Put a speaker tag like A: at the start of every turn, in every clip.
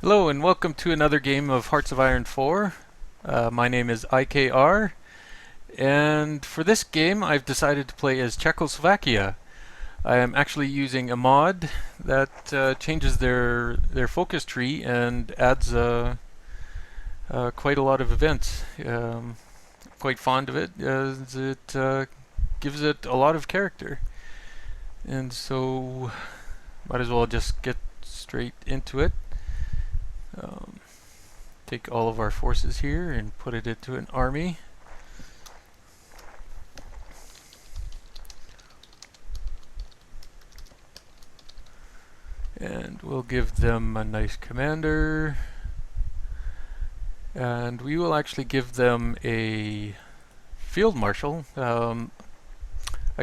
A: Hello and welcome to another game of Hearts of Iron 4. My name is IKR, and for this game I've decided to play as Czechoslovakia. I am actually using a mod that changes their focus tree and adds quite a lot of events. Quite fond of it as it gives it a lot of character. And so might as well just get straight into it. Um, Take all of our forces here and put it into an army. And we'll give them a nice commander. And we will actually give them a field marshal. I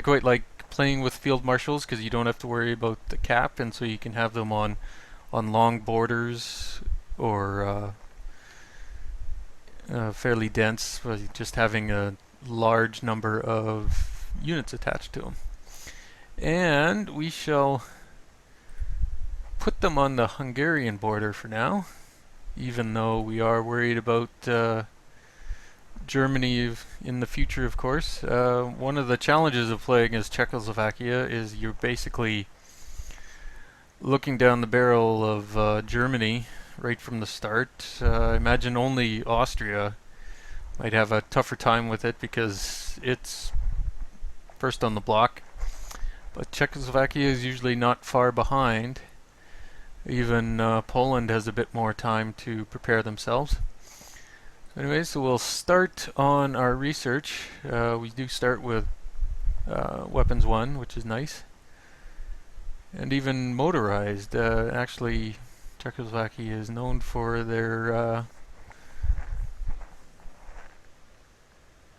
A: quite like playing with field marshals because you don't have to worry about the cap, and so you can have them on long borders or fairly dense, just having a large number of units attached to them. And we shall put them on the Hungarian border for now, even though we are worried about Germany in the future, of course. One of the challenges of playing as Czechoslovakia is you're basically looking down the barrel of Germany right from the start. I imagine only Austria might have a tougher time with it because it's first on the block. But Czechoslovakia is usually not far behind. Even Poland has a bit more time to prepare themselves. Anyway, so we'll start on our research. We do start with Weapons 1, which is nice. And even motorized. Actually, Czechoslovakia is known for their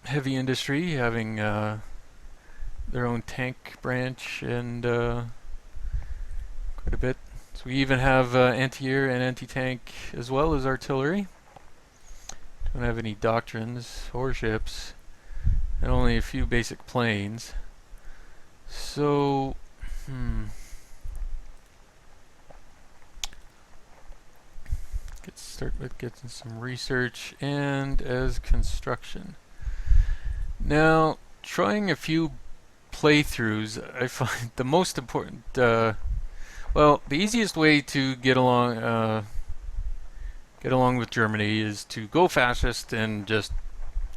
A: heavy industry, having their own tank branch and quite a bit. So we even have anti-air and anti-tank as well as artillery. Don't have any doctrines or ships, and only a few basic planes. So, let's start with getting some research and as construction. Now, trying a few playthroughs, I find the most important. Well, the easiest way to get along with Germany is to go fascist and just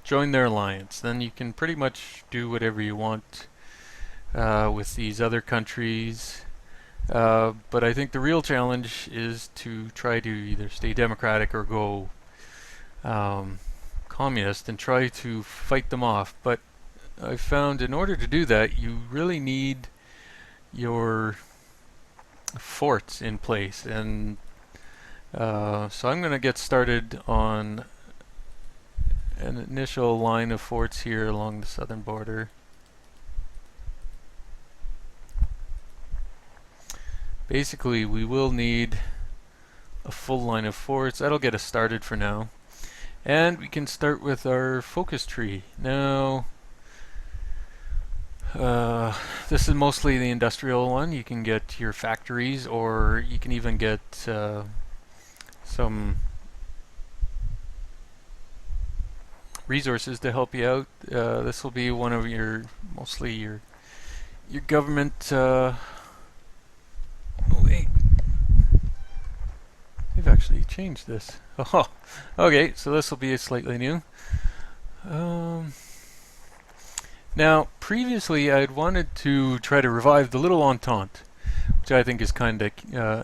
A: join their alliance. Then you can pretty much do whatever you want with these other countries. But I think the real challenge is to try to either stay democratic or go communist and try to fight them off. But I found in order to do that, you really need your forts in place, and so I'm going to get started on an initial line of forts here along the southern border. Basically, we will need a full line of forts. That'll get us started for now. And we can start with our focus tree. Now, this is mostly the industrial one. You can get your factories, or you can even get some resources to help you out. This will be one of mostly your government. Oh wait, they've actually changed this. Oh, okay, so this will be slightly new. Now, previously I'd wanted to try to revive the Little Entente, which I think is kind of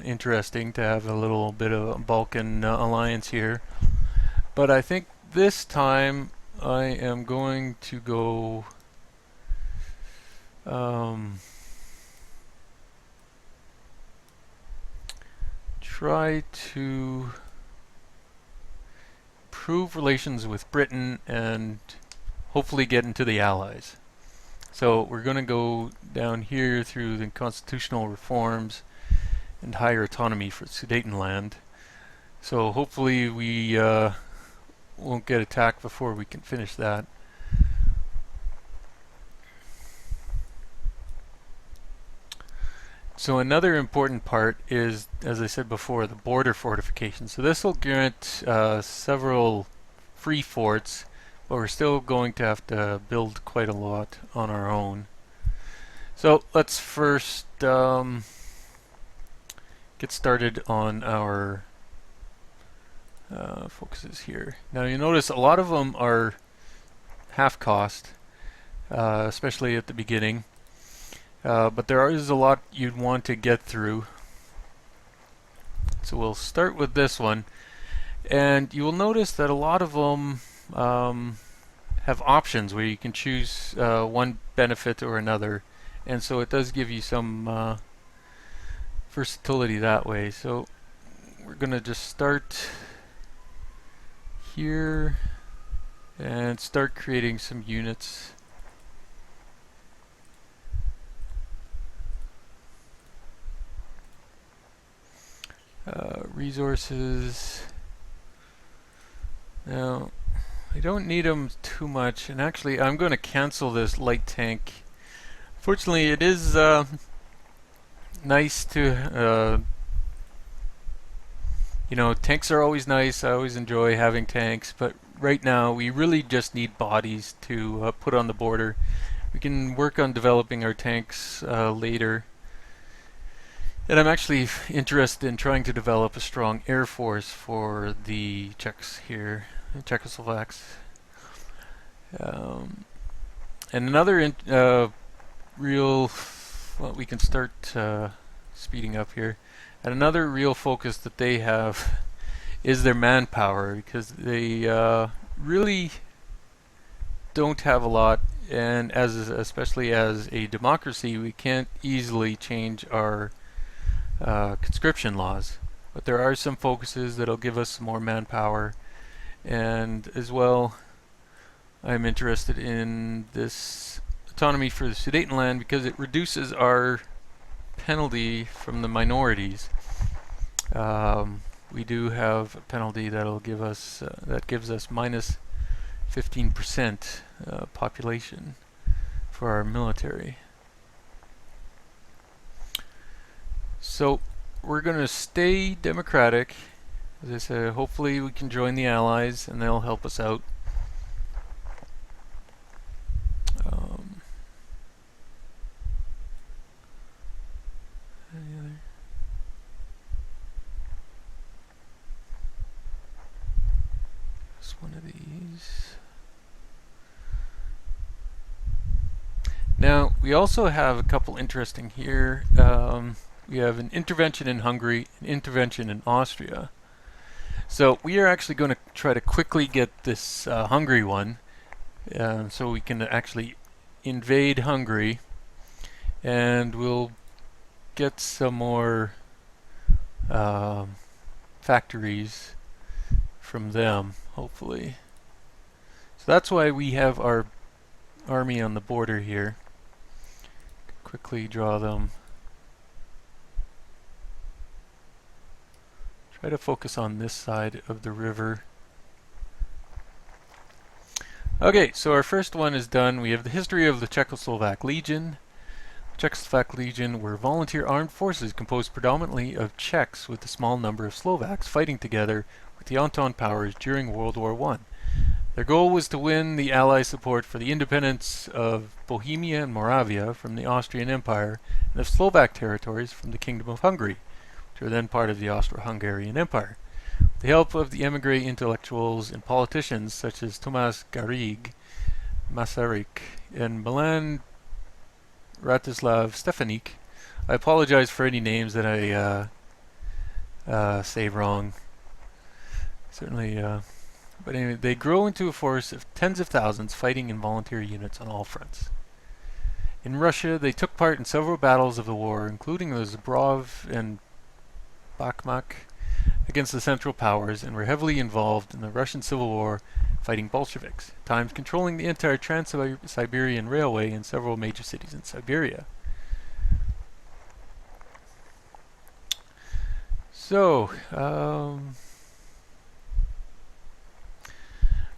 A: interesting to have a little bit of a Balkan alliance here. But I think this time I am going to go try to improve relations with Britain and hopefully get into the Allies. So we're going to go down here through the constitutional reforms and higher autonomy for Sudetenland. So hopefully we won't get attacked before we can finish that. So another important part is, as I said before, the border fortification. So this will grant several free forts, but we're still going to have to build quite a lot on our own. So let's first get started on our focuses here. Now you notice a lot of them are half cost, especially at the beginning. But there is a lot you'd want to get through. So we'll start with this one. And you will notice that a lot of them have options where you can choose one benefit or another. And so it does give you some versatility that way. So we're going to just start here and start creating some units. Resources. Now, I don't need them too much, and actually I'm going to cancel this light tank. Fortunately, it is nice to, you know, tanks are always nice. I always enjoy having tanks, but right now we really just need bodies to put on the border. We can work on developing our tanks later. And I'm actually interested in trying to develop a strong air force for the Czechs here, the Czechoslovaks. And another real, well, we can start speeding up here. And another real focus that they have is their manpower, because they really don't have a lot, and especially as a democracy, we can't easily change our conscription laws, but there are some focuses that'll give us some more manpower. And as well, I'm interested in this autonomy for the Sudetenland because it reduces our penalty from the minorities. We do have a penalty that'll give us that gives us minus 15% population for our military. So we're going to stay democratic. As I said, hopefully we can join the Allies and they'll help us out. Any other? Just one of these. Now we also have a couple interesting here. We have an intervention in Hungary, an intervention in Austria. So we are actually going to try to quickly get this Hungary one, so we can actually invade Hungary, and we'll get some more factories from them, hopefully. So that's why we have our army on the border here. Quickly draw them. Try to focus on this side of the river. Okay, so our first one is done. We have the history of the Czechoslovak Legion. The Czechoslovak Legion were volunteer armed forces composed predominantly of Czechs with a small number of Slovaks fighting together with the Entente powers during World War I. Their goal was to win the Allies' support for the independence of Bohemia and Moravia from the Austrian Empire and of Slovak territories from the Kingdom of Hungary, which were then part of the Austro-Hungarian Empire. With the help of the emigre intellectuals and politicians such as Tomáš Garrigue, Masaryk, and Milan Ratislav Stefanik, I apologize for any names that I say wrong. Certainly, but anyway, they grow into a force of tens of thousands fighting in volunteer units on all fronts. In Russia, they took part in several battles of the war, including the Zbrov and Bakhmak against the Central Powers, and were heavily involved in the Russian Civil War fighting Bolsheviks, at times controlling the entire Trans-Siberian Railway in several major cities in Siberia. So,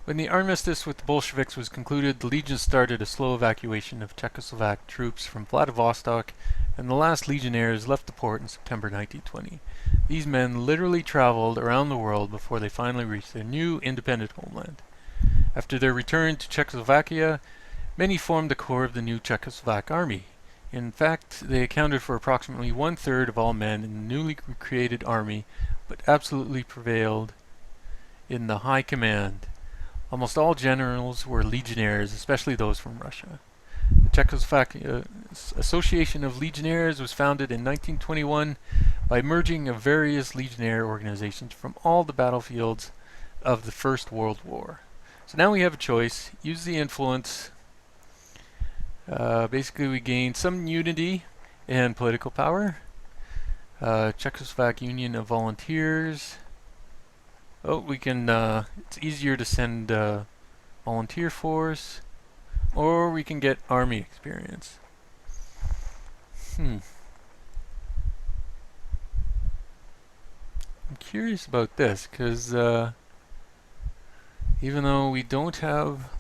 A: When the armistice with the Bolsheviks was concluded, the Legion started a slow evacuation of Czechoslovak troops from Vladivostok, and the last legionnaires left the port in September 1920. These men literally traveled around the world before they finally reached their new independent homeland. After their return to Czechoslovakia, many formed the core of the new Czechoslovak army. In fact, they accounted for approximately one-third of all men in the newly created army, but absolutely prevailed in the high command. Almost all generals were legionnaires, especially those from Russia. The Czechoslovakia Association of Legionnaires was founded in 1921 by merging of various legionnaire organizations from all the battlefields of the First World War. So now we have a choice. Use the influence. Basically we gain some unity and political power. Czechoslovak Union of Volunteers. Oh, we can, it's easier to send volunteer force, or we can get army experience. I'm curious about this, because even though we don't have...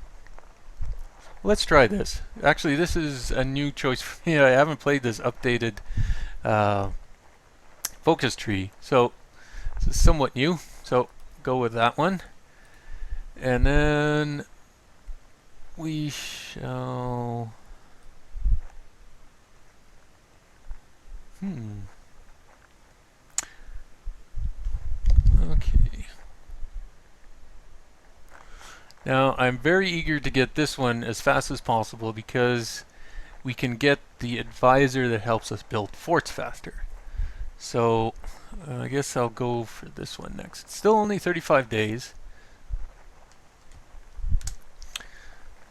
A: Let's try this. Actually, this is a new choice for me. I haven't played this updated focus tree, so this is somewhat new. So go with that one, and then we shall okay. Now I'm very eager to get this one as fast as possible because we can get the advisor that helps us build forts faster. So I guess I'll go for this one next. It's still only 35 days,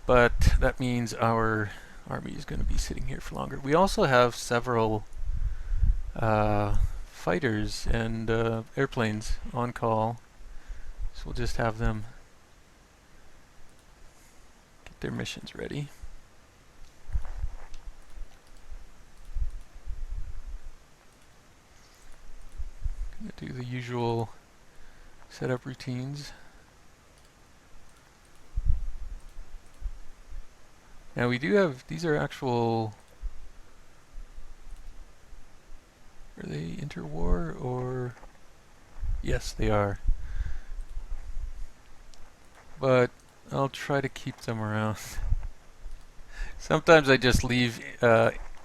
A: but that means our army is going to be sitting here for longer. We also have several fighters and airplanes on call, so we'll just have them get their missions ready. Do the usual setup routines. Now we do have, these are actual, are they interwar or? Yes, they are. But I'll try to keep them around. Sometimes I just leave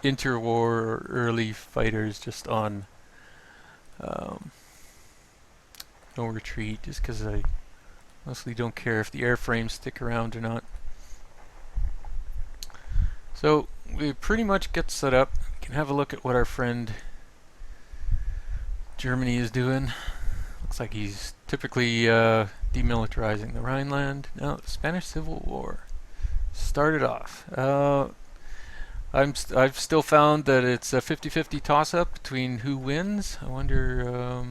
A: interwar or early fighters just on no retreat, just because I mostly don't care if the airframes stick around or not. So we pretty much get set up. We can have a look at what our friend Germany is doing. Looks like he's typically demilitarizing the Rhineland. Now, the Spanish Civil War started off. I've still found that it's a 50-50 toss-up between who wins. I wonder.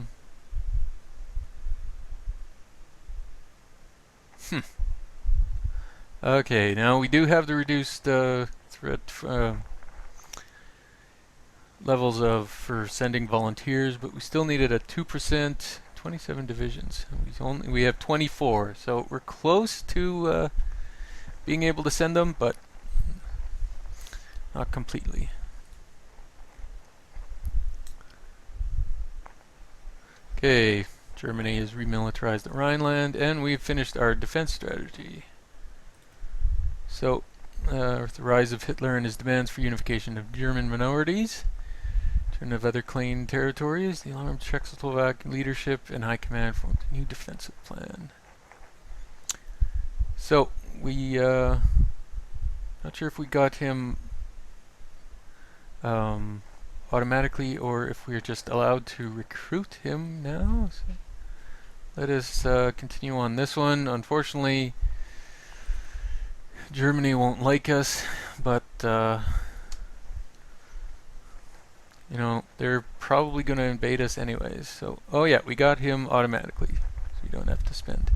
A: Okay, now we do have the reduced threat levels for sending volunteers, but we still needed a 2%, 27 divisions. We have 24, so we're close to being able to send them, but not completely. Okay, Germany has remilitarized the Rhineland, and we've finished our defense strategy. So, with the rise of Hitler and his demands for unification of German minorities, turn of other claimed territories, the alarmed Czechoslovak leadership and high command formed a new defensive plan. So, we, not sure if we got him automatically or if we're just allowed to recruit him now. So let us continue on this one. Unfortunately, Germany won't like us, but you know, they're probably going to invade us anyways. So, oh yeah, we got him automatically, so we don't have to spend.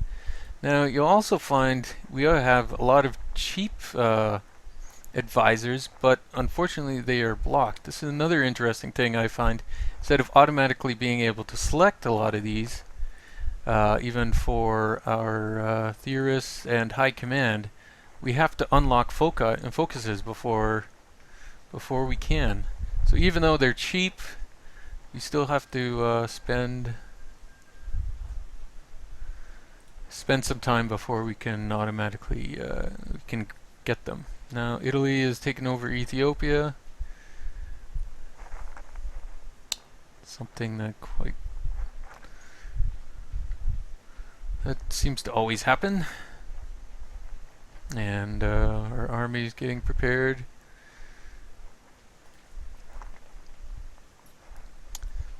A: Now, you'll also find we have a lot of cheap advisors, but unfortunately they are blocked. This is another interesting thing I find. Instead of automatically being able to select a lot of these, even for our theorists and high command, we have to unlock foci and focuses before we can. So even though they're cheap, we still have to spend some time before we can automatically get them. Now Italy has taken over Ethiopia. Something that seems to always happen. And our army is getting prepared.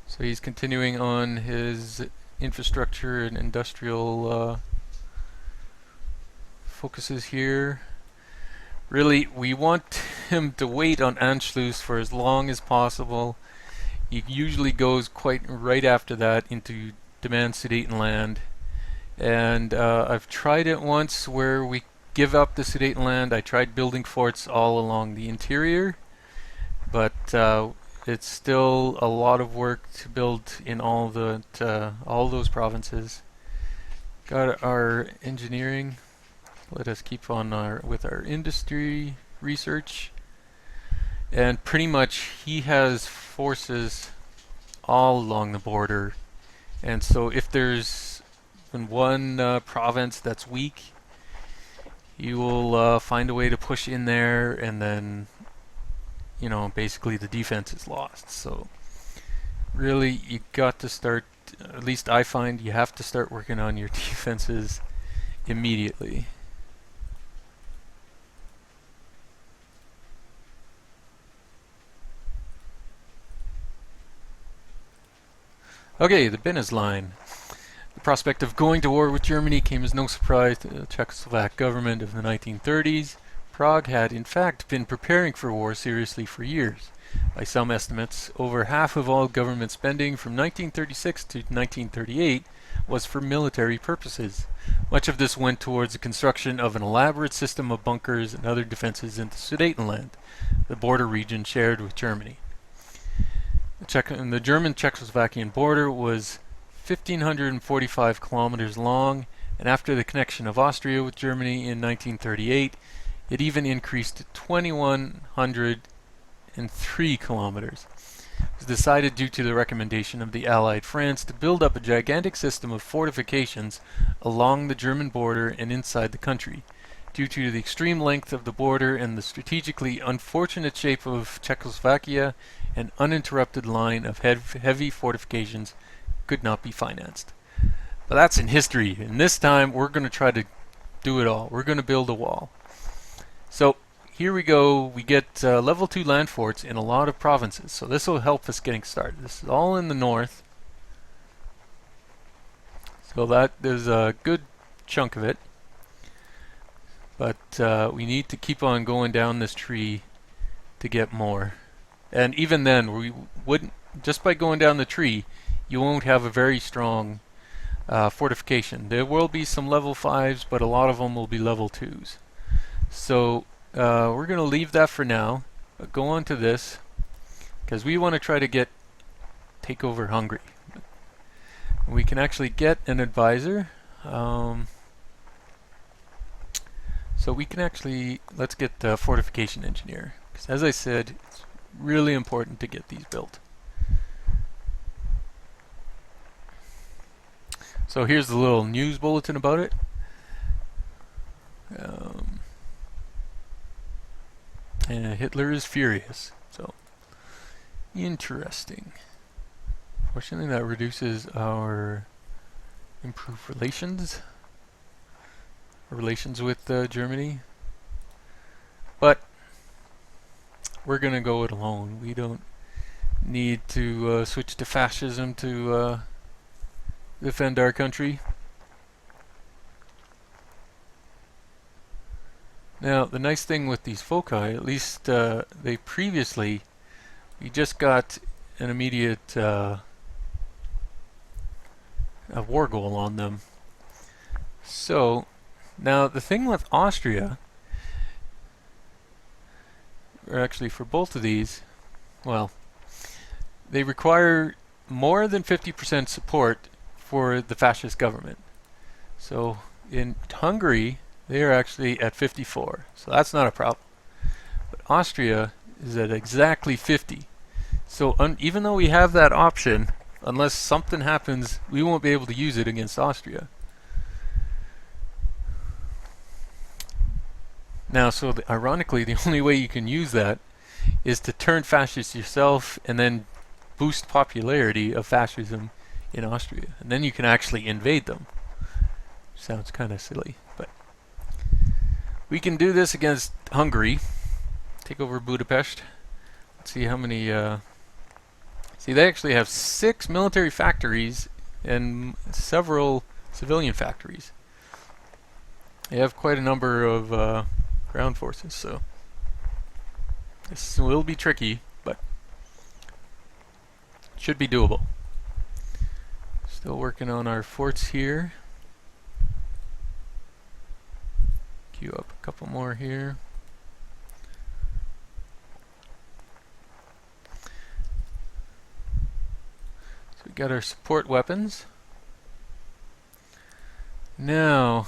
A: So he's continuing on his infrastructure and industrial focuses here. Really, we want him to wait on Anschluss for as long as possible. He usually goes quite right after that into demand Sudetenland. And I've tried it once where we give up the Sudetenland. I tried building forts all along the interior, but it's still a lot of work to build in all those provinces. Got our engineering. Let us keep on with our industry research. And pretty much he has forces all along the border. And so if there's one province that's weak, he will find a way to push in there, and then, you know, basically the defense is lost. So really, you got to start, at least I find you have to start working on your defenses immediately. Okay, the Beneš line. The prospect of going to war with Germany came as no surprise to the Czechoslovak government of the 1930s. Prague had in fact been preparing for war seriously for years. By some estimates, over half of all government spending from 1936 to 1938 was for military purposes. Much of this went towards the construction of an elaborate system of bunkers and other defenses in the Sudetenland, the border region shared with Germany. The German-Czechoslovakian border was 1,545 kilometers long, and after the connection of Austria with Germany in 1938, it even increased to 2,103 kilometers. It was decided, due to the recommendation of the Allied France, to build up a gigantic system of fortifications along the German border and inside the country. Due to the extreme length of the border and the strategically unfortunate shape of Czechoslovakia, an uninterrupted line of heavy fortifications could not be financed. But that's in history, and this time we're going to try to do it all. We're going to build a wall. So here we go. We get level 2 land forts in a lot of provinces, so this will help us getting started. This is all in the north, so that there's a good chunk of it. But we need to keep on going down this tree to get more. And even then, we wouldn't, just by going down the tree, you won't have a very strong fortification. There will be some level 5s, but a lot of them will be level 2s. So we're going to leave that for now. But go on to this, because we want to try to take over Hungary. We can actually get an advisor. So we can actually, let's get the fortification engineer, because as I said, it's really important to get these built. So here's the little news bulletin about it. And Hitler is furious. So interesting. Fortunately, that reduces our improved relations with Germany. But we're gonna go it alone. We don't need to switch to fascism to defend our country. Now, the nice thing with these foci, at least we just got an immediate a war goal on them. So now the thing with Austria, or actually for both of these, well, they require more than 50% support for the fascist government. So in Hungary, they are actually at 54, so that's not a problem. But Austria is at exactly 50. So even though we have that option, unless something happens, we won't be able to use it against Austria. Now, so ironically, the only way you can use that is to turn fascist yourself and then boost popularity of fascism in Austria. And then you can actually invade them. Sounds kind of silly, but we can do this against Hungary. Take over Budapest. Let's see how many... see, they actually have 6 military factories and several civilian factories. They have quite a number of ground forces, so this will be tricky, but should be doable. Still working on our forts here. Queue up a couple more here. So we got our support weapons. Now,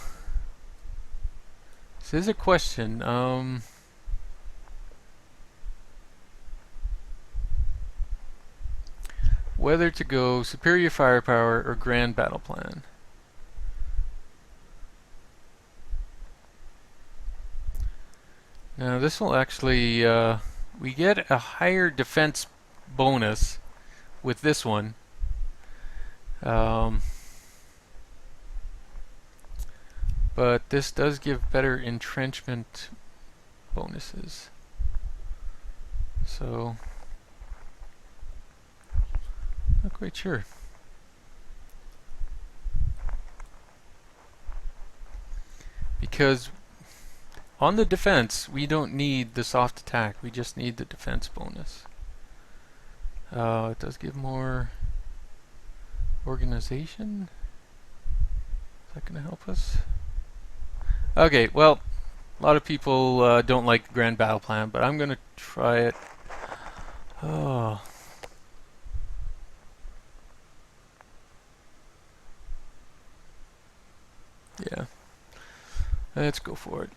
A: this is a question. Whether to go superior firepower or grand battle plan. Now this will actually, we get a higher defense bonus with this one. But this does give better entrenchment bonuses. So, not quite sure. Because on the defense, we don't need the soft attack, we just need the defense bonus. It does give more organization. Is that going to help us? Okay, well, a lot of people don't like the Grand Battle Plan, but I'm going to try it. Oh. Yeah. Let's go for it.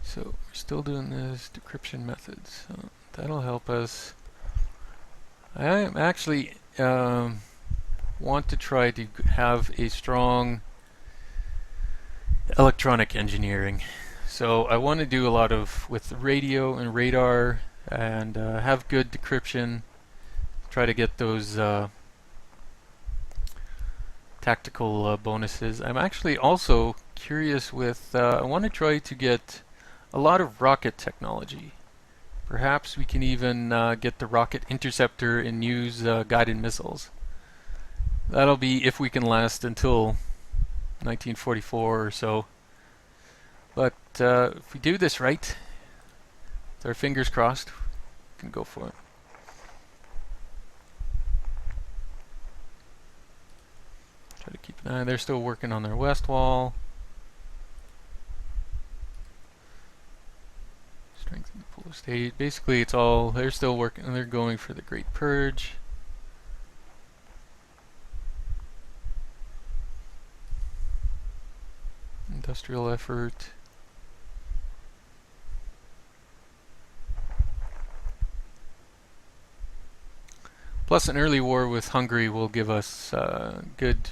A: So we're still doing this decryption methods. So that'll help us. I actually want to try to have a strong electronic engineering. So I want to do a lot of with radio and radar and have good decryption. Try to get those tactical bonuses. I'm actually also curious with, I want to try to get a lot of rocket technology. Perhaps we can even get the rocket interceptor and use guided missiles. That'll be if we can last until 1944 or so. But if we do this right, with our fingers crossed, we can go for it. Try to keep an eye. They're still working on their west wall. Strengthen the Polish state. Basically, it's all, they're still working, they're going for the Great Purge. Industrial effort. Plus, an early war with Hungary will give us good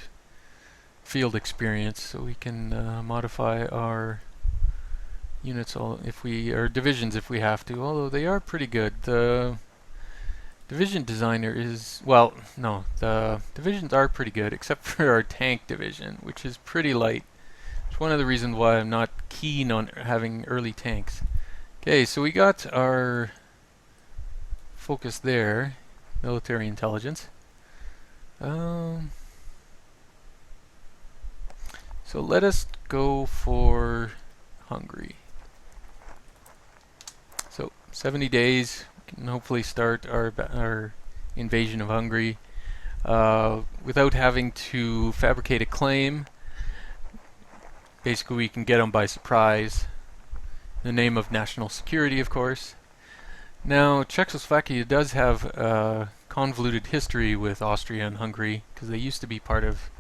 A: field experience, so we can modify our units, or divisions if we have to. Although they are pretty good. The division designer is, well, no, the divisions are pretty good, except for our tank division, which is pretty light. It's one of the reasons why I'm not keen on having early tanks. Okay, so we got our focus there. Military intelligence. So let us go for Hungary. So 70 days, we can hopefully start our invasion of Hungary without having to fabricate a claim. basically we can get them by surprise, in the name of national security, of course. Now, Czechoslovakia does have a convoluted history with Austria and Hungary, because they used to be part of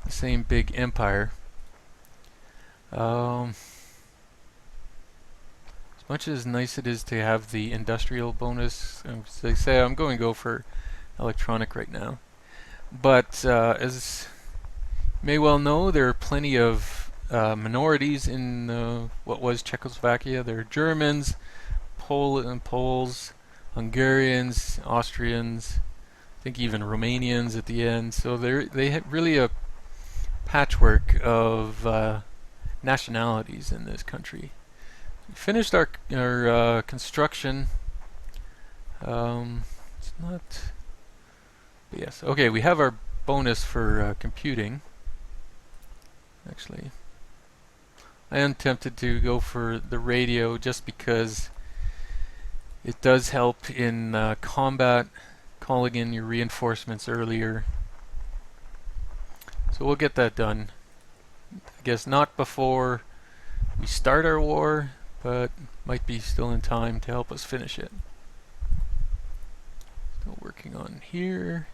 A: the same big empire. As much as nice it is to have the industrial bonus, as they say, I'm going to go for electronic right now. But as you may well know, there are plenty of minorities in what was Czechoslovakia. There are Germans, Poles, Hungarians, Austrians, I think even Romanians at the end. So they have really a patchwork of nationalities in this country. We finished our construction. It's not. But yes. Okay, we have our bonus for computing. Actually, I am tempted to go for the radio just because it does help in combat, calling in your reinforcements earlier. So we'll get that done. I guess not before we start our war, but might be still in time to help us finish it. Still working on here.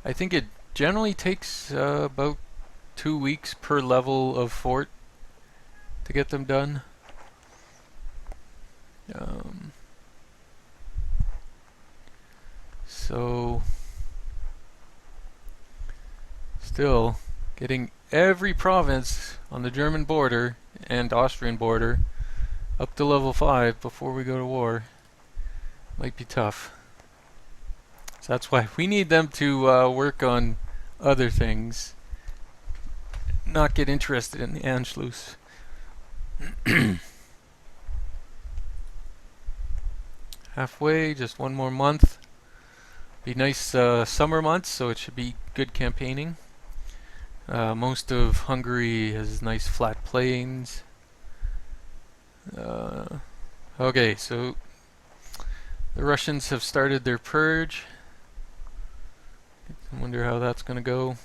A: I think it generally takes about 2 weeks per level of fort to get them done. So still getting every province on the German border and Austrian border up to level 5 before we go to war might be tough. So that's why we need them to work on other things, not get interested in the Anschluss. Halfway, just one more month. Be nice summer months, so it should be good campaigning. Most of Hungary has nice flat plains. Okay, so the Russians have started their purge. I wonder how that's going to go.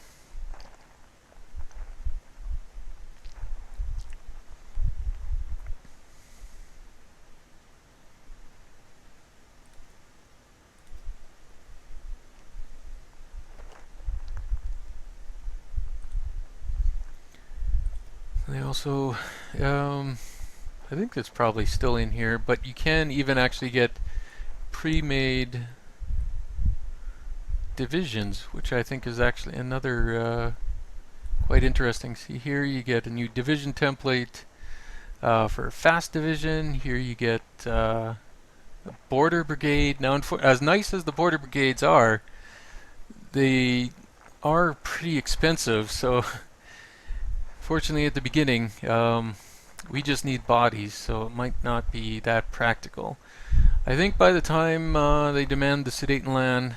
A: They also, I think that's probably still in here, but you can even actually get pre-made divisions, which I think is actually another quite interesting. See here you get a new division template for a fast division. Here you get a border brigade. Now, as nice as the border brigades are, they are pretty expensive, so fortunately at the beginning we just need bodies, so it might not be that practical. I think by the time they demand the Sudetenland,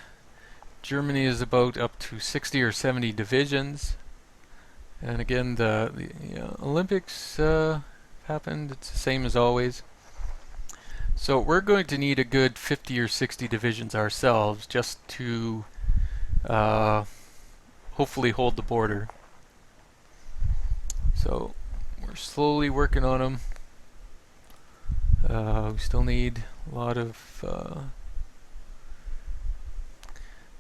A: Germany is about up to 60 or 70 divisions. And again, the Olympics happened. It's the same as always. So we're going to need a good 50 or 60 divisions ourselves just to hopefully hold the border. So we're slowly working on them. We still need a lot of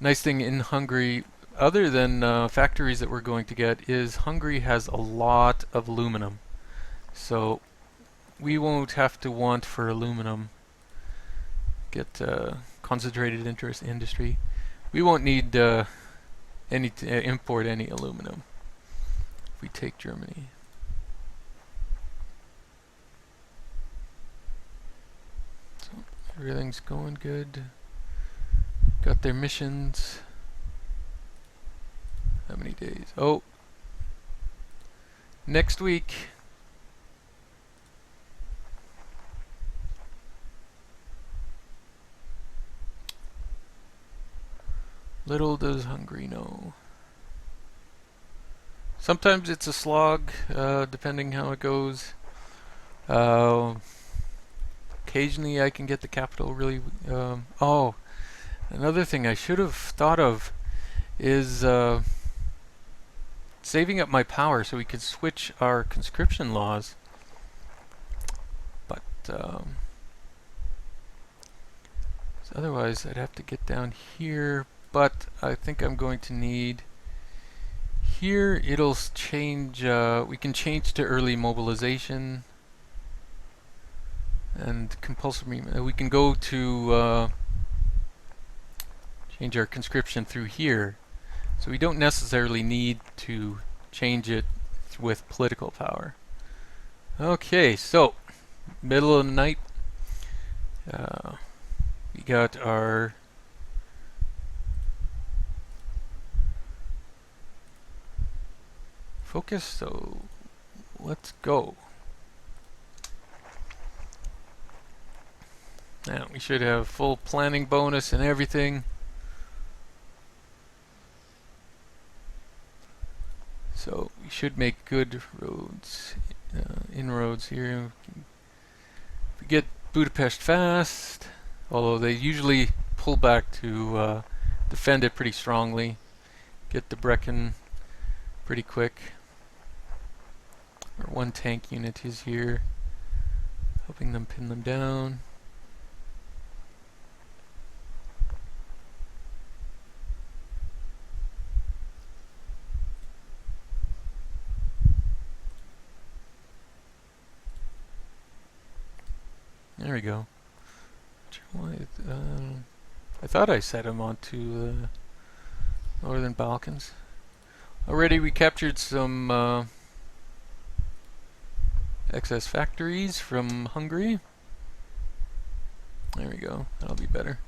A: nice thing in Hungary, other than factories that we're going to get, is Hungary has a lot of aluminum. So we won't have to want for aluminum. Get concentrated interest industry. We won't need import any aluminum if we take Germany. So everything's going good. Got their missions. How many days? Oh, next week. Little does Hungary know. Sometimes it's a slog, depending how it goes. Occasionally I can get the capital really... oh, another thing I should have thought of is saving up my power so we could switch our conscription laws. But otherwise I'd have to get down here, but I think I'm going to need here. It'll change, we can change to early mobilization and compulsory. We can go to change our conscription through here, so we don't necessarily need to change it with political power. Okay, so middle of the night, we got our focus, so let's go. Now we should have full planning bonus and everything. So we should make good roads, inroads here. We get Budapest fast, although they usually pull back to defend it pretty strongly. Get Debrecen pretty quick. Our one tank unit is here, helping them pin them down. There we go. I thought I set him onto the Northern Balkans. Already we captured some excess factories from Hungary. There we go. That'll be better.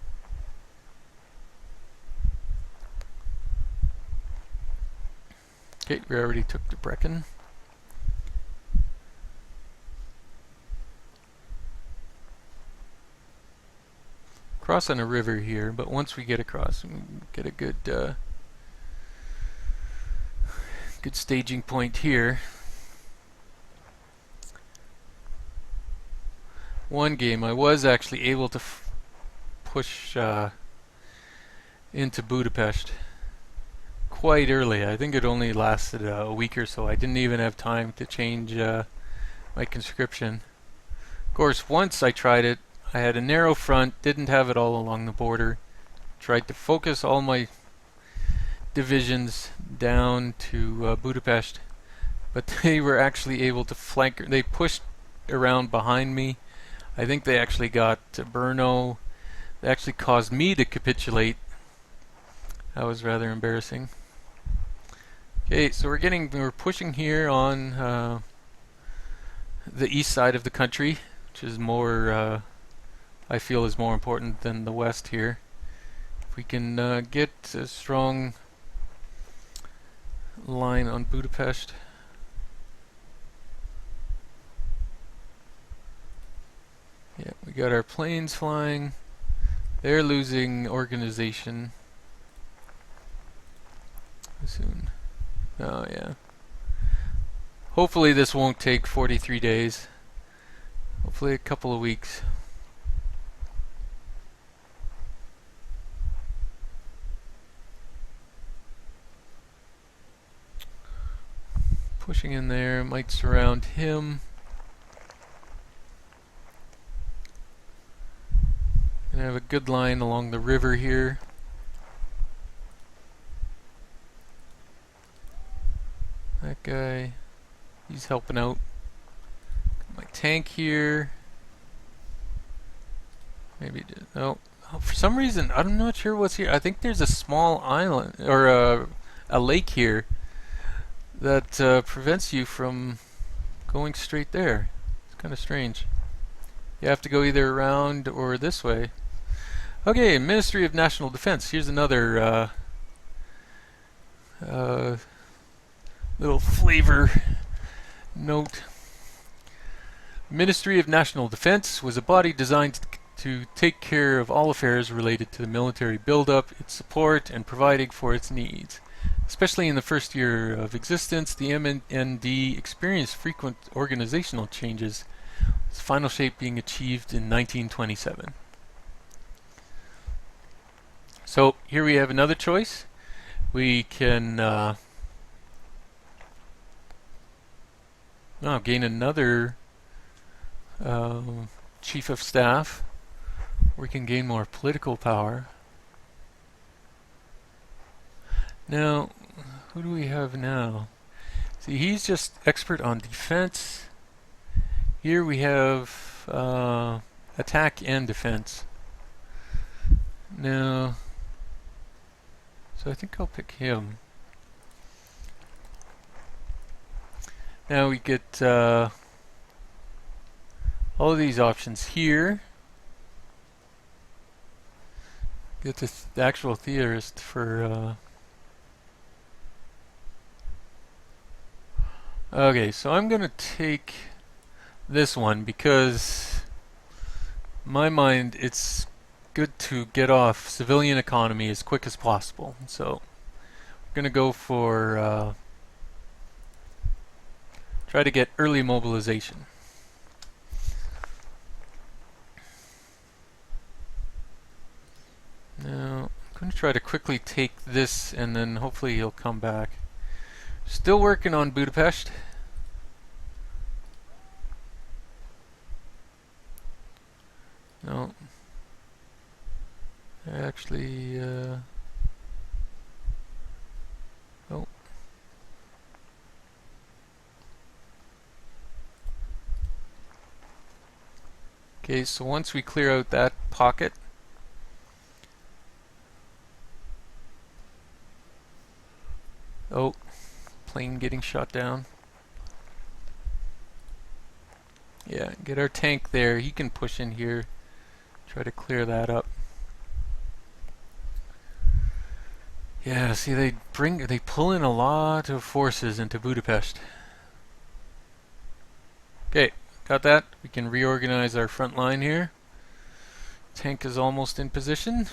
A: Okay, we already took Debrecen. Crossing a river here, but once we get across, we get a good good staging point here. One game I was actually able to push into Budapest quite early. I think it only lasted a week or so. I didn't even have time to change my conscription. Of course, once I tried it, I had a narrow front, didn't have it all along the border. Tried to focus all my divisions down to Budapest, but they were actually able to flank. They pushed around behind me. I think they actually got to Brno. They actually caused me to capitulate. That was rather embarrassing. Okay, so we're pushing here on the east side of the country, which is more I feel is more important than the west here. If we can get a strong line on Budapest. Yeah, we got our planes flying. They're losing organization soon. Oh yeah. Hopefully this won't take 43 days. Hopefully a couple of weeks. Pushing in there, might surround him. Gonna have a good line along the river here. That guy, he's helping out. Got my tank here. Maybe no. Oh, for some reason, I'm not sure what's here. I think there's a small island or a lake here that prevents you from going straight there. It's kind of strange. You have to go either around or this way. Okay, Ministry of National Defense. Here's another little flavor note. Ministry of National Defense was a body designed to take care of all affairs related to the military buildup, its support, and providing for its needs. Especially in the first year of existence, the MND experienced frequent organizational changes, its final shape being achieved in 1927. So here we have another choice. We can Oh, gain another chief of staff. We can gain more political power. Now, who do we have now? See, he's just expert on defense. Here we have attack and defense. Now, so I think I'll pick him. Now we get all of these options here. Get the actual theorist for okay, so I'm gonna take this one because in my mind it's good to get off civilian economy as quick as possible. So we're gonna go for try to get early mobilization. Now I'm going to try to quickly take this and then hopefully he'll come back. Still working on Budapest. No. Actually, oh. Okay, so once we clear out that pocket, oh, plane getting shot down. Yeah, get our tank there. He can push in here, try to clear that up. Yeah, see, they pull in a lot of forces into Budapest. Okay, got that. We can reorganize our front line here. Tank is almost in position.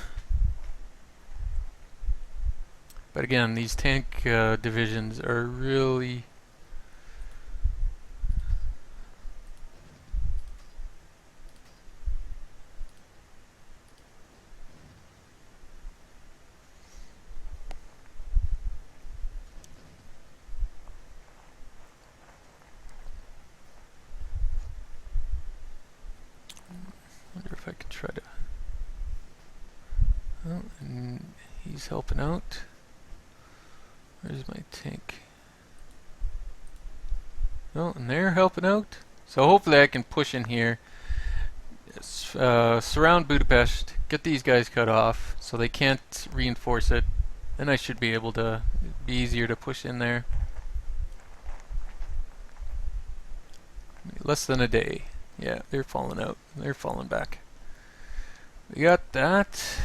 A: But again, these tank divisions are really wonder if I could try to. Oh, and he's helping out. Where's my tank? Oh, and they're helping out. So hopefully I can push in here, surround Budapest, get these guys cut off so they can't reinforce it. Then I should be able to, be easier to push in there. Less than a day. Yeah, they're falling out. They're falling back. We got that.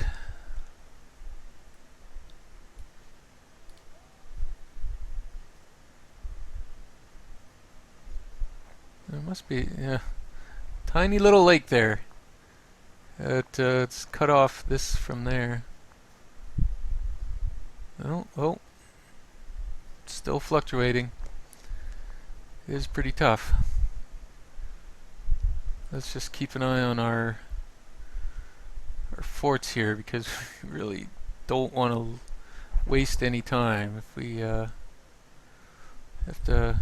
A: There must be, yeah, tiny little lake there. It's cut off this from there. Oh, oh, still fluctuating. It is pretty tough. Let's just keep an eye on our forts here because we really don't want to waste any time. If we have to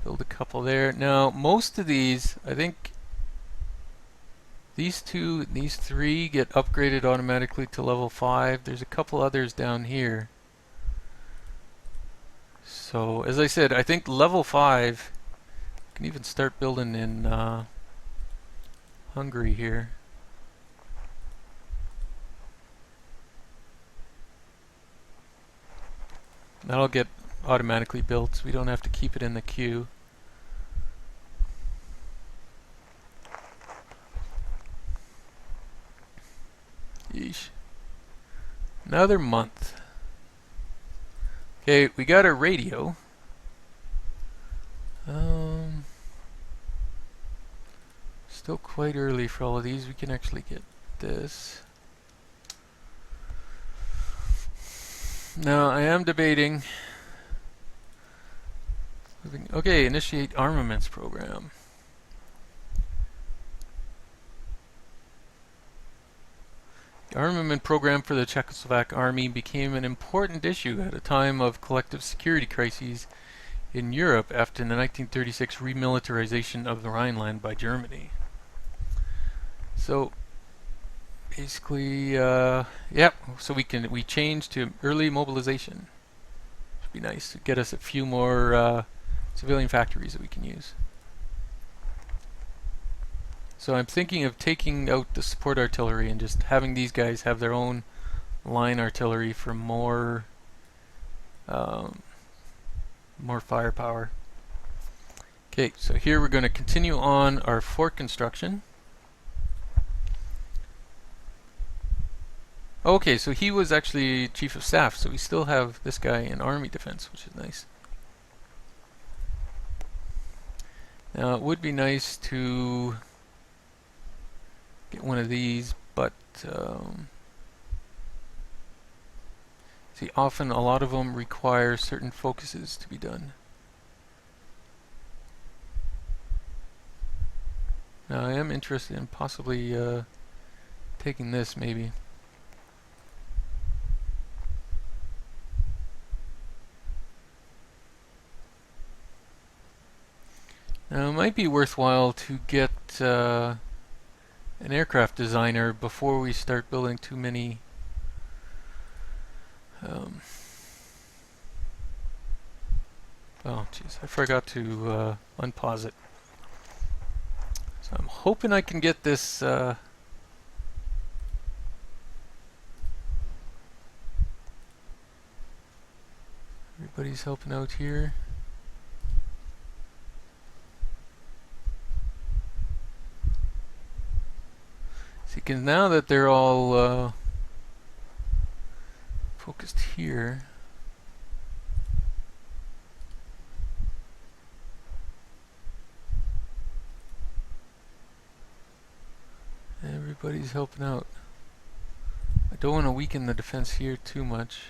A: build a couple there. Now, most of these, I think these two, these three get upgraded automatically to level 5. There's a couple others down here. So, as I said, I think level 5 can even start building in Hungary here. That'll get automatically built, so we don't have to keep it in the queue. Yeesh. Another month. Okay, we got a radio. Still quite early for all of these. We can actually get this. Now, I am debating. Okay, initiate armaments program. The armament program for the Czechoslovak army became an important issue at a time of collective security crises in Europe after the 1936 remilitarization of the Rhineland by Germany. So basically, yep. So we change to early mobilization. Should be nice to get us a few more civilian factories that we can use. So I'm thinking of taking out the support artillery and just having these guys have their own line artillery for more firepower. Okay, so here we're going to continue on our fort construction. Okay, so he was actually chief of staff, so we still have this guy in army defense, which is nice. Now it would be nice to get one of these, but see, often a lot of them require certain focuses to be done. Now I am interested in possibly taking this maybe. Now it might be worthwhile to get an aircraft designer before we start building too many oh jeez, I forgot to unpause it. So I'm hoping I can get this everybody's helping out here. See, because now that they're all focused here, everybody's helping out. I don't want to weaken the defense here too much.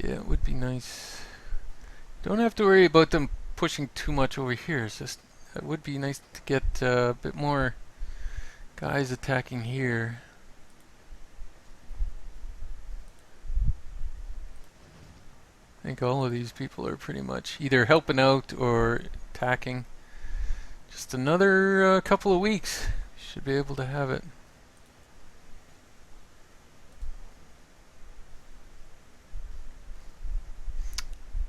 A: Yeah, it would be nice. Don't have to worry about them pushing too much over here. It's just, it would be nice to get a bit more guys attacking here. I think all of these people are pretty much either helping out or attacking. Just another couple of weeks. Should be able to have it.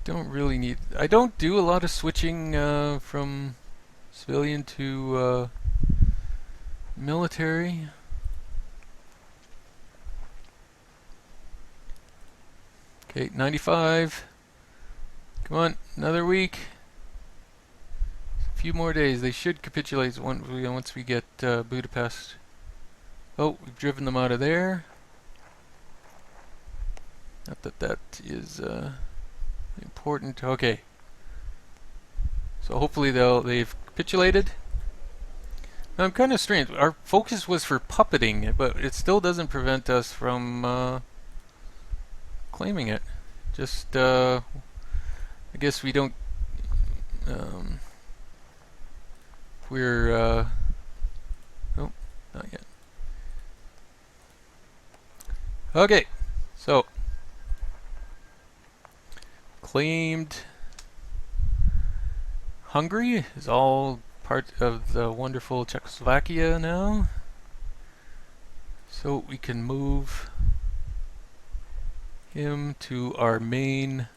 A: Don't really need. I don't do a lot of switching from civilian to military. Okay, 95. Come on, another week. A few more days. They should capitulate once we get Budapest. Oh, we've driven them out of there. Not that that is important. Okay. So hopefully they've capitulated. Now I'm kind of strange. Our focus was for puppeting, but it still doesn't prevent us from claiming it. Just I guess we don't. We're oh, not yet. Okay, so claimed. Hungary is all part of the wonderful Czechoslovakia now, so we can move him to our main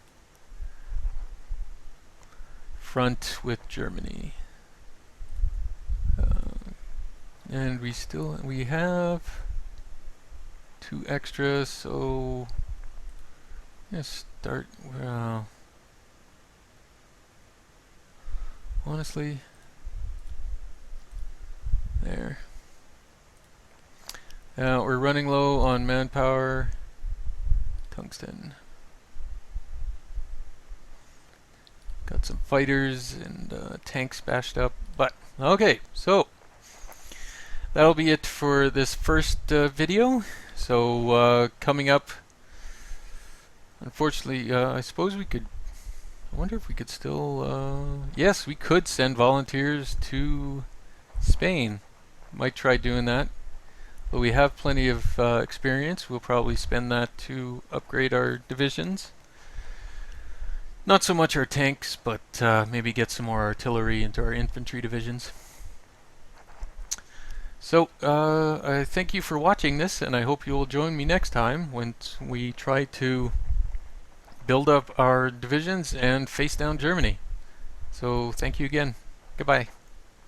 A: front with Germany. And we have 2 extras, so let's start. Well, honestly, there. We're running low on manpower. Tungsten. Got got some fighters and tanks bashed up. But okay, so that'll be it for this first video. So coming up, unfortunately, I suppose we could. I wonder if we could still. Yes, we could send volunteers to Spain. Might try doing that. But we have plenty of experience. We'll probably spend that to upgrade our divisions. Not so much our tanks, but maybe get some more artillery into our infantry divisions. So, I thank you for watching this, and I hope you will join me next time when we try to build up our divisions and face down Germany. So, thank you again. Goodbye.